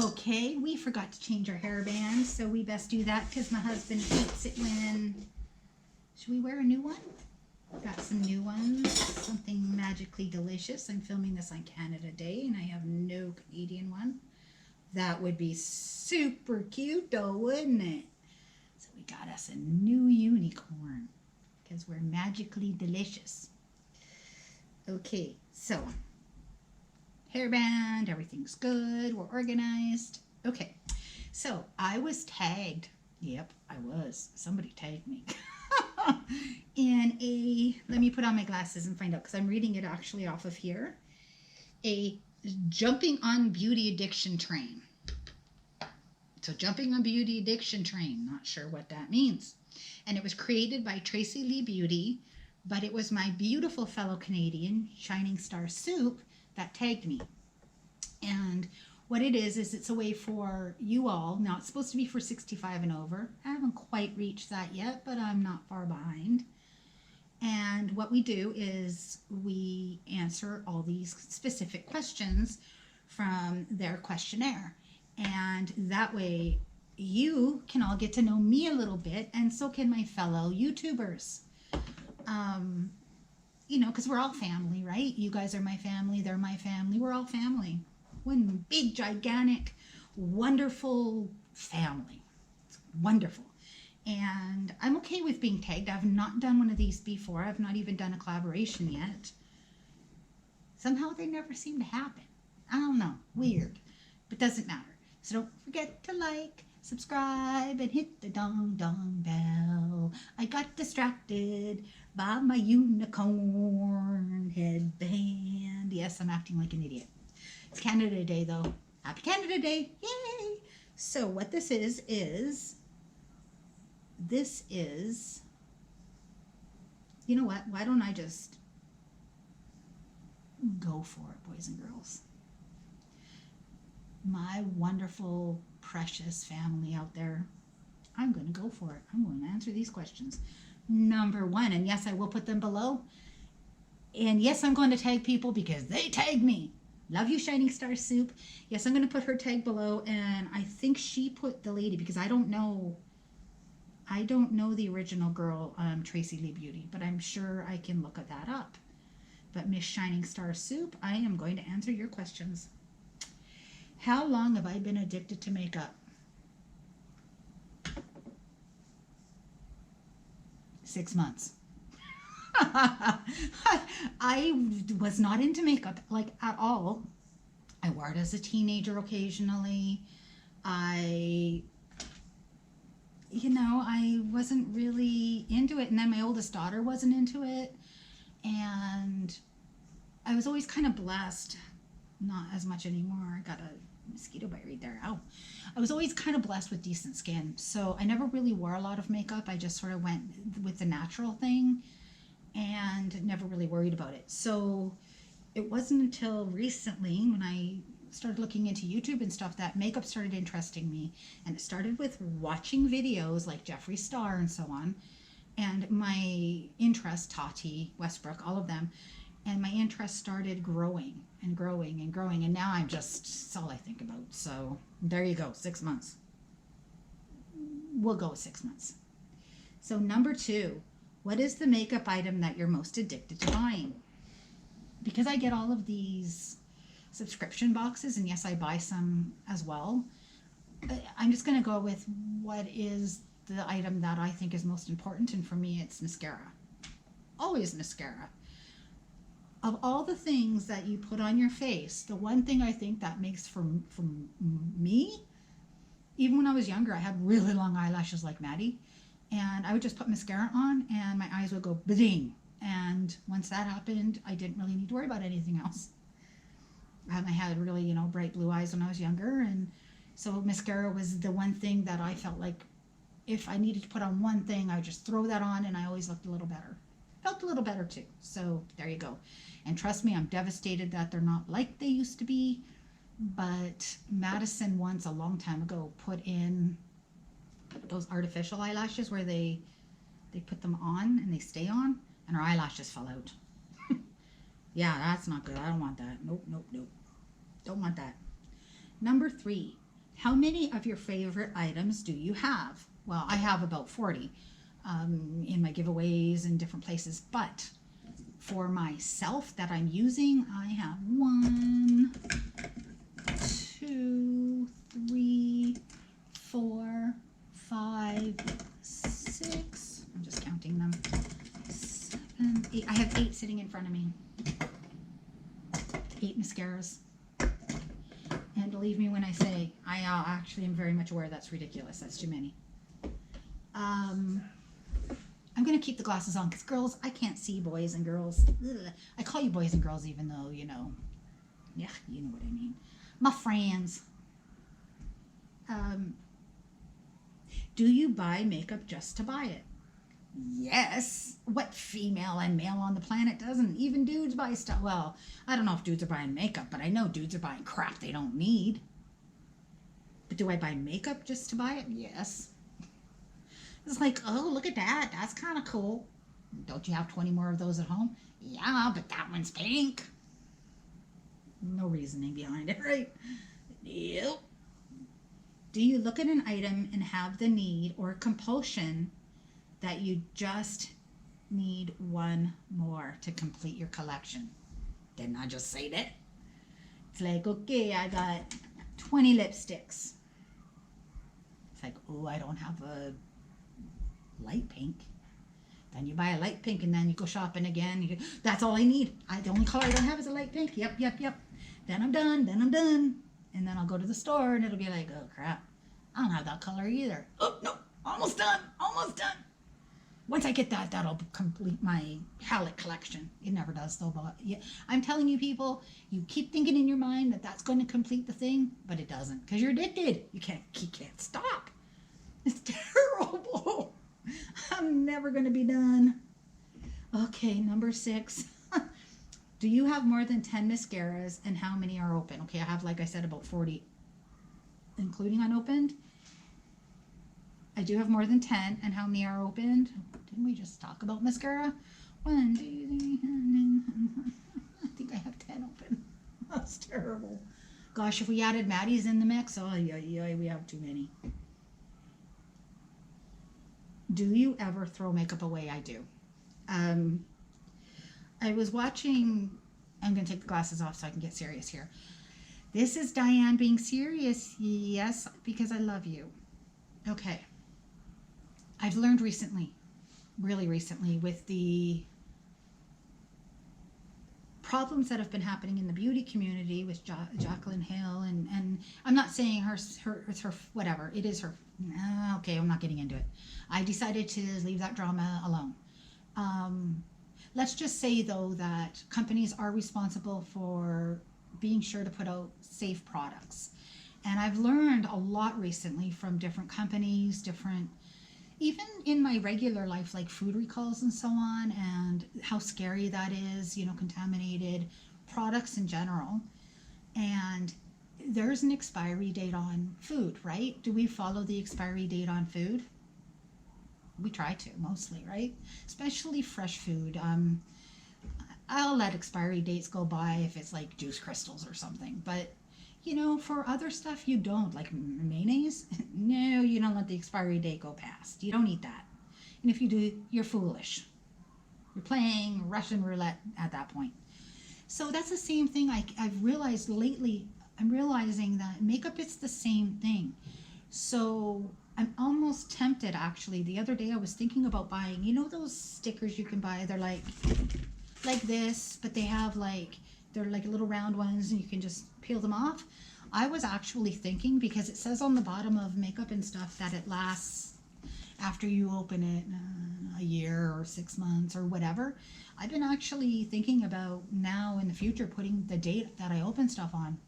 Okay, we forgot to change our hairband, so we best do that because my husband hates it when... Should we wear a new one? Got some new ones, something magically delicious. I'm filming this on Canada Day and I have no Canadian one. That would be super cute though, wouldn't it? So we got us a new unicorn because we're magically delicious. Okay, so hairband, everything's good, we're organized. Okay, so I was tagged. Yep, I was. Somebody tagged me. In a, let me put on my glasses and find out because I'm reading it actually off of here. A jumping on beauty addiction train. So jumping on beauty addiction train, not sure what that means. And it was created by Tracy Lea Beauty, but it was my beautiful fellow Canadian, Shining Star Soup, that tagged me. And what it is it's a way for you all, now it's supposed to be for 65 and over. I haven't quite reached that yet, but I'm not far behind. And what we do is we answer all these specific questions from their questionnaire. And that way you can all get to know me a little bit, and so can my fellow YouTubers. You know, because we're all family, right? You guys are my family, they're my family, we're all family. One big, gigantic, wonderful family. It's wonderful. And I'm okay with being tagged. I've not done one of these before. I've not even done a collaboration yet. Somehow they never seem to happen. I don't know. Weird. But doesn't matter. So don't forget to like, subscribe, and hit the dong dong bell. I got distracted by my unicorn headband. Yes, I'm acting like an idiot. It's Canada Day though. Happy Canada Day. Yay! So what this is, you know what? Why don't I just go for it, boys and girls? My wonderful, precious family out there, I'm going to go for it. I'm going to answer these questions. Number one, and yes, I will put them below. And yes, I'm going to tag people because they tagged me. Love you, Shining Star Soup. Yes, I'm going to put her tag below, and I think she put the lady because I don't know the original girl, Tracy Lea Beauty, but I'm sure I can look that up. But Miss Shining Star Soup, I am going to answer your questions. How long have I been addicted to makeup? 6 months. I was not into makeup like at all. I wore it as a teenager occasionally. I wasn't really into it. And then my oldest daughter wasn't into it. And I was always kind of blessed. Not as much anymore. I got a mosquito bite right there. Ow. I was always kind of blessed with decent skin. So I never really wore a lot of makeup. I just sort of went with the natural thing and never really worried about it. So it wasn't until recently when I started looking into YouTube and stuff that makeup started interesting me. And it started with watching videos like Jeffree Star and so on. And my interest, Tati, Westbrook, all of them, and my interest started growing and growing and growing. And now it's all I think about. So there you go, 6 months. We'll go with 6 months. So number two, what is the makeup item that you're most addicted to buying? Because I get all of these subscription boxes, and yes, I buy some as well. I'm just going to go with what is the item that I think is most important, and for me, it's mascara. Always mascara. Of all the things that you put on your face, the one thing I think that makes for me, even when I was younger, I had really long eyelashes like Maddie, and I would just put mascara on, and my eyes would go ba-ding. And once that happened, I didn't really need to worry about anything else. And I had really, bright blue eyes when I was younger, and so mascara was the one thing that I felt like if I needed to put on one thing, I would just throw that on, and I always looked a little better. Felt a little better too. So there you go. And trust me, I'm devastated that they're not like they used to be. But Madison once, a long time ago, put in those artificial eyelashes where they put them on and they stay on, and her eyelashes fell out. Yeah, that's not good. I don't want that. Nope, nope, nope. Don't want that. Number three, How many of your favorite items do you have? Well, I have about 40 in my giveaways and different places, but for myself that I'm using, I have 1, 2, 3, 4, 5, 6. I'm just counting them. 7, 8. I have 8 sitting in front of me. 8 mascaras. And believe me when I say, I actually am very much aware that's ridiculous. That's too many. I'm going to keep the glasses on because girls, I can't see boys and girls. Ugh. I call you boys and girls even though, you know, yeah, you know what I mean. My friends. Do you buy makeup just to buy it? Yes. What female and male on the planet doesn't? Even dudes buy stuff. Well, I don't know if dudes are buying makeup, but I know dudes are buying crap they don't need. But do I buy makeup just to buy it? Yes. It's like, oh, look at that. That's kind of cool. Don't you have 20 more of those at home? Yeah, but that one's pink. No reasoning behind it, right? Yep. Do you look at an item and have the need or compulsion that you just need one more to complete your collection? Didn't I just say that? It's like, okay, I got 20 lipsticks. It's like, oh, I don't have a light pink. Then you buy a light pink and then you go shopping again. That's all I need. The only color I don't have is a light pink. Yep. Then I'm done. And then I'll go to the store and it'll be like, oh crap, I don't have that color either. Oh, no, almost done. Once I get that, that'll complete my palette collection. It never does though, but yeah, I'm telling you people, you keep thinking in your mind that that's going to complete the thing, but it doesn't because you're addicted. You can't stop. It's terrible. I'm never going to be done. Okay, number 6. Do you have more than 10 mascaras and how many are open? Okay, I have, like I said, about 40, including unopened. I do have more than 10 and how many are opened? Didn't we just talk about mascara? 1, 2, 3, I think I have 10 open. That's terrible. Gosh, if we added Maddie's in the mix, oh yeah, we have too many. Do you ever throw makeup away? I do. I was watching, I'm going to take the glasses off so I can get serious here. This is Diane being serious. Yes, because I love you. Okay. I've learned recently, really recently, with the problems that have been happening in the beauty community with Jacqueline Hill, and I'm not saying it's her, whatever, it is her. Okay, I'm not getting into it. I decided to leave that drama alone. Let's just say, though, that companies are responsible for being sure to put out safe products. And I've learned a lot recently from different companies, even in my regular life, like food recalls and so on, and how scary that is, contaminated products in general. And there's an expiry date on food, right? Do we follow the expiry date on food? We try to, mostly, right? Especially fresh food. I'll let expiry dates go by if it's like juice crystals or something. But, for other stuff, you don't. Like mayonnaise? No, you don't let the expiry date go past. You don't eat that. And if you do, you're foolish. You're playing Russian roulette at that point. So that's the same thing I've realized lately. I'm realizing that makeup is the same thing. So I'm almost tempted, actually. The other day I was thinking about buying, those stickers you can buy? They're like this, but they have they're like little round ones and you can just peel them off. I was actually thinking, because it says on the bottom of makeup and stuff that it lasts after you open it a year or 6 months or whatever. I've been actually thinking about now in the future putting the date that I open stuff on,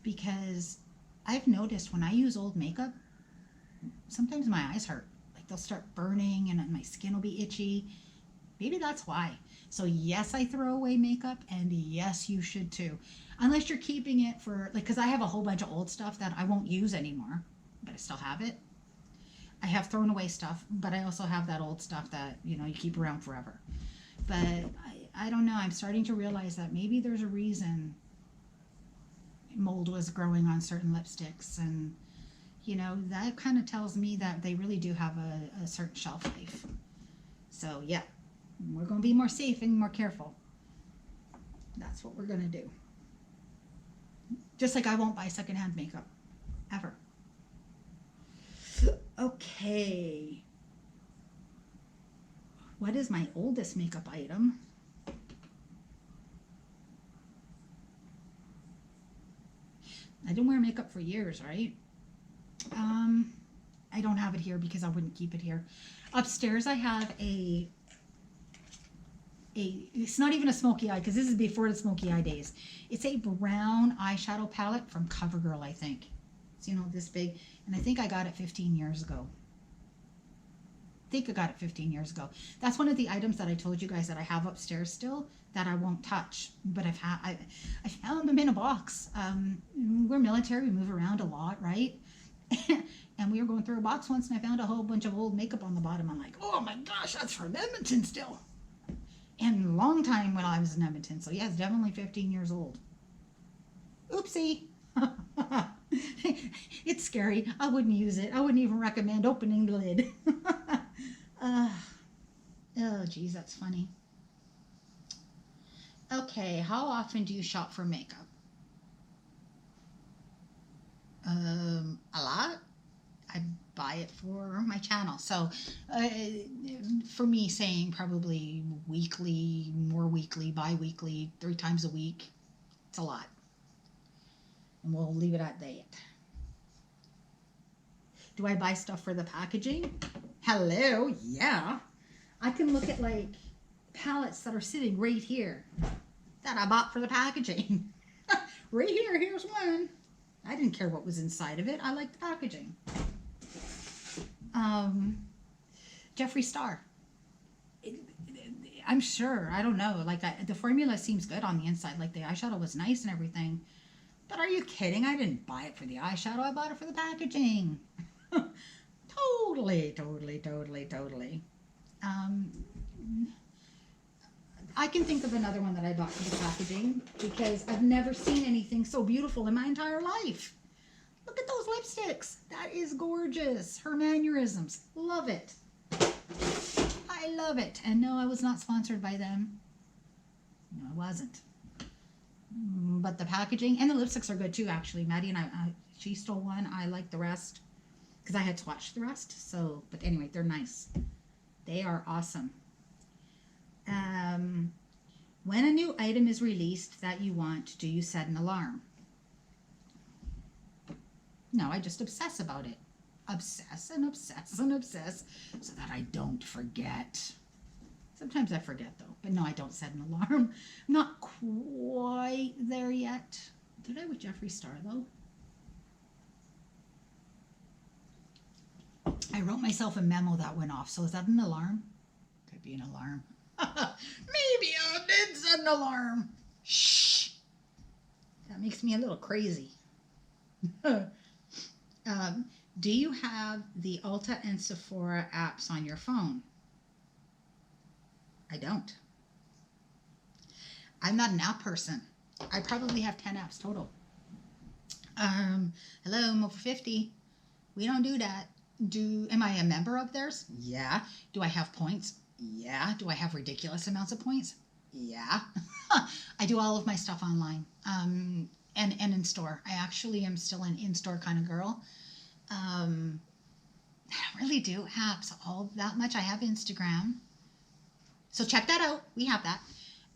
because I've noticed when I use old makeup, sometimes my eyes hurt. Like they'll start burning and my skin will be itchy. Maybe that's why. So yes, I throw away makeup, and yes, you should too. Unless you're keeping it for, because I have a whole bunch of old stuff that I won't use anymore, but I still have it. I have thrown away stuff, but I also have that old stuff that, you keep around forever. But I don't know. I'm starting to realize that maybe there's a reason mold was growing on certain lipsticks, and you know, that kind of tells me that they really do have a certain shelf life. So yeah, we're going to be more safe and more careful. That's what we're going to do. Just like I won't buy secondhand makeup, ever. Okay. What is my oldest makeup item? I didn't wear makeup for years, right? I don't have it here because I wouldn't keep it here. Upstairs I have it's not even a smoky eye because this is before the smoky eye days. It's a brown eyeshadow palette from CoverGirl, I think. It's, you know, this big. And I think I got it 15 years ago. That's one of the items that I told you guys that I have upstairs still that I won't touch. But I found them in a box. We're military. We move around a lot, right? And we were going through a box once and I found a whole bunch of old makeup on the bottom. I'm like, oh my gosh, that's from Edmonton still. And a long time when I was in Edmonton. So yeah, it's definitely 15 years old. Oopsie. It's scary. I wouldn't use it. I wouldn't even recommend opening the lid. Oh, geez, that's funny. Okay, how often do you shop for makeup? A lot. I buy it for my channel. So for me, saying probably weekly, more weekly, bi-weekly, 3 times a week, it's a lot. And we'll leave it at that. Do I buy stuff for the packaging? Hello, yeah. I can look at like palettes that are sitting right here that I bought for the packaging. Right here, here's one. I didn't care what was inside of it. I liked the packaging. Jeffree Star. I'm sure. I don't know. Like the formula seems good on the inside. Like the eyeshadow was nice and everything. But are you kidding? I didn't buy it for the eyeshadow. I bought it for the packaging. Totally. I can think of another one that I bought for the packaging because I've never seen anything so beautiful in my entire life. Look at those lipsticks. That is gorgeous. Her mannerisms. Love it. I love it. And no, I was not sponsored by them. No, I wasn't. But the packaging and the lipsticks are good too, actually. Maddie and she stole one. I like the rest because I had to watch the rest. So, but anyway, they're nice. They are awesome. When a new item is released that you want, do you set an alarm? No, I just obsess about it. Obsess and obsess and obsess so that I don't forget. Sometimes I forget though, but no, I don't set an alarm. I'm not quite there yet. Did I with Jeffree Star though? I wrote myself a memo that went off, so is that an alarm? Could be an alarm. Maybe I did set an alarm. Shh. That makes me a little crazy. Do you have the Ulta and Sephora apps on your phone? I don't. I'm not an app person. I probably have 10 apps total. Hello, I'm over 50. We don't do that. Am I a member of theirs? Yeah. Do I have points? Yeah. Do I have ridiculous amounts of points? Yeah. I do all of my stuff online and in store. I actually am still an in-store kind of girl. I don't really do apps all that much. I have Instagram. So check that out. We have that.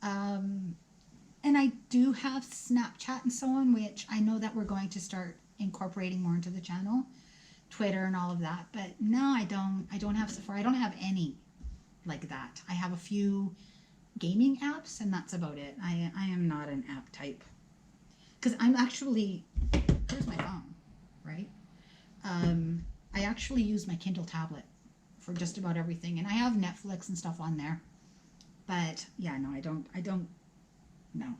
And I do have Snapchat and so on, which I know that we're going to start incorporating more into the channel. Twitter and all of that. But no, I don't have Sephora. I don't have any like that. I have a few gaming apps and that's about it. I am not an app type. Because I'm actually, here's my phone, right? I actually use my Kindle tablet for just about everything. And I have Netflix and stuff on there. But yeah, no, I don't, no.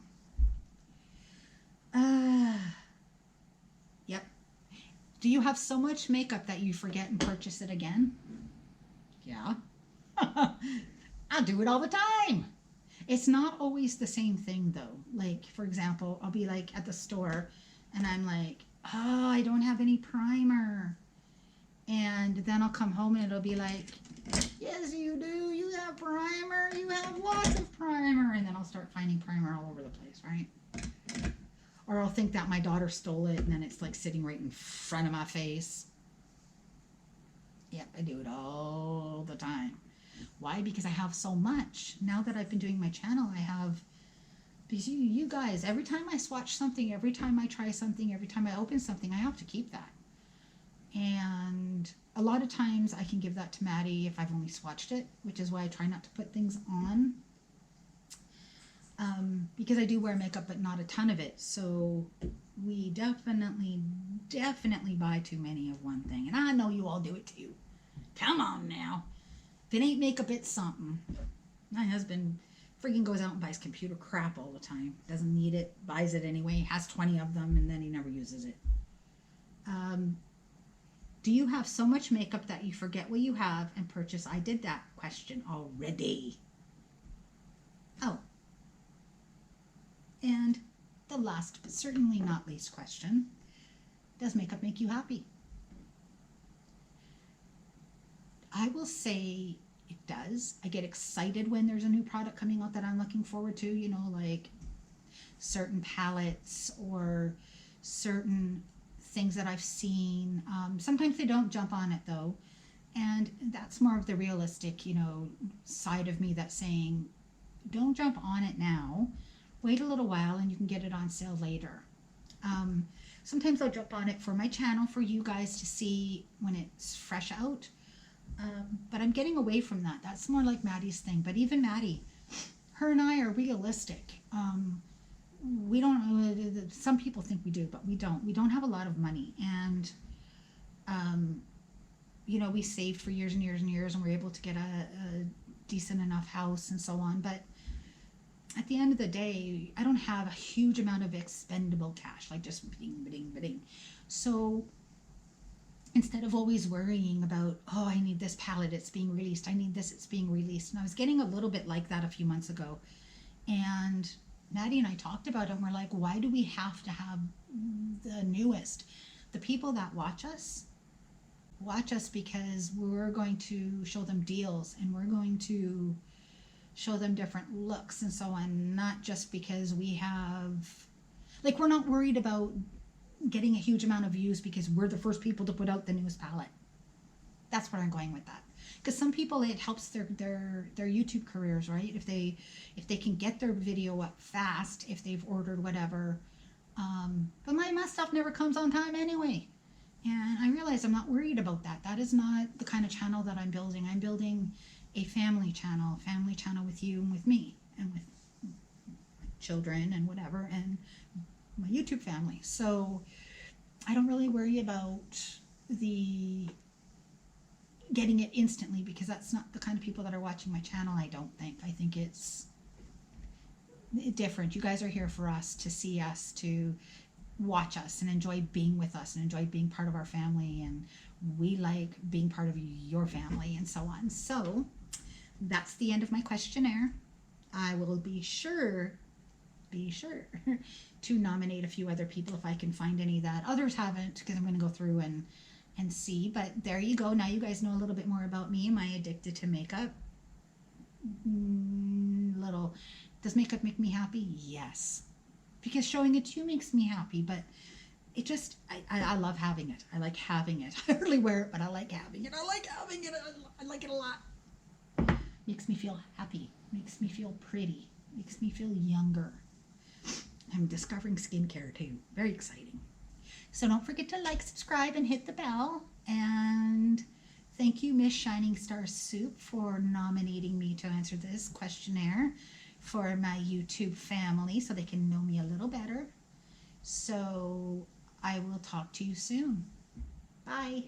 Yep. Do you have so much makeup that you forget and purchase it again? Yeah. I do it all the time. It's not always the same thing though. Like, for example, I'll be like at the store and I'm like, oh, I don't have any primer. I'll come home and it'll be like, yes, you do. You have primer. You have lots of primer. And then I'll start finding primer all over the place, right? Or I'll think that my daughter stole it and then it's like sitting right in front of my face. Yep, I do it all the time. Why? Because I have so much. Now that I've been doing my channel, I have, because you guys, every time I swatch something, every time I try something, every time I open something, I have to keep that. And a lot of times I can give that to Maddie if I've only swatched it, which is why I try not to put things on. Because I do wear makeup, but not a ton of it. So we definitely buy too many of one thing. And I know you all do it too. Come on now. If it ain't makeup, it's something. My husband freaking goes out and buys computer crap all the time. Doesn't need it, buys it anyway, has 20 of them, and then he never uses it. Do you have so much makeup that you forget what you have and purchase? I did that question already. Oh. And the last, but certainly not least question, does makeup make you happy? I will say it does. I get excited when there's a new product coming out that I'm looking forward to, you know, like certain palettes or certain things that I've seen. Sometimes they don't jump on it though. And that's more of the realistic, you know, side of me that's saying, don't jump on it now. Wait a little while and you can get it on sale later. Sometimes I'll jump on it for my channel for you guys to see when it's fresh out. But I'm getting away from that. That's more like Maddie's thing. But even Maddie, her and I are realistic. We don't, some people think we do, but we don't. We don't have a lot of money. And, you know, we saved for years and years and years and we're able to get a decent enough house and so on. But at the end of the day, I don't have a huge amount of expendable cash, like just bidding. So instead of always worrying about, oh, I need this palette, it's being released. I need this, it's being released. And I was getting a little bit like that a few months ago. And Maddie and I talked about it and we're like, why do we have to have the newest? The people that watch us because we're going to show them deals and we're going to show them different looks and so on, not just because we have, like, we're not worried about getting a huge amount of views because we're the first people to put out the newest palette. That's where I'm going with that. Because some people, it helps their YouTube careers, right? If they can get their video up fast, if they've ordered whatever. But my stuff never comes on time anyway. And I realize I'm not worried about that. That is not the kind of channel that I'm building. I'm building a family channel with you and with me and with my children and whatever and my YouTube family. So I don't really worry about the getting it instantly because that's not the kind of people that are watching my channel, I don't think. I think it's different. You guys are here for us, to see us, to watch us and enjoy being with us and enjoy being part of our family, and we like being part of your family and so on. So that's the end of my questionnaire. I will be sure to nominate a few other people if I can find any that others haven't, because I'm going to go through and see. But there you go. Now you guys know a little bit more about me. Am I addicted to makeup? Little. Does makeup make me happy? Yes. Because showing it to you makes me happy, but it just, I love having it. I like having it. I hardly wear it, but I like having it. I like having it. I like it a lot. Makes me feel happy. Makes me feel pretty. Makes me feel younger. I'm discovering skincare too. Very exciting. So don't forget to like, subscribe, and hit the bell. And thank you, Miss Shining Star Soup, for nominating me to answer this questionnaire for my YouTube family so they can know me a little better. So I will talk to you soon. Bye.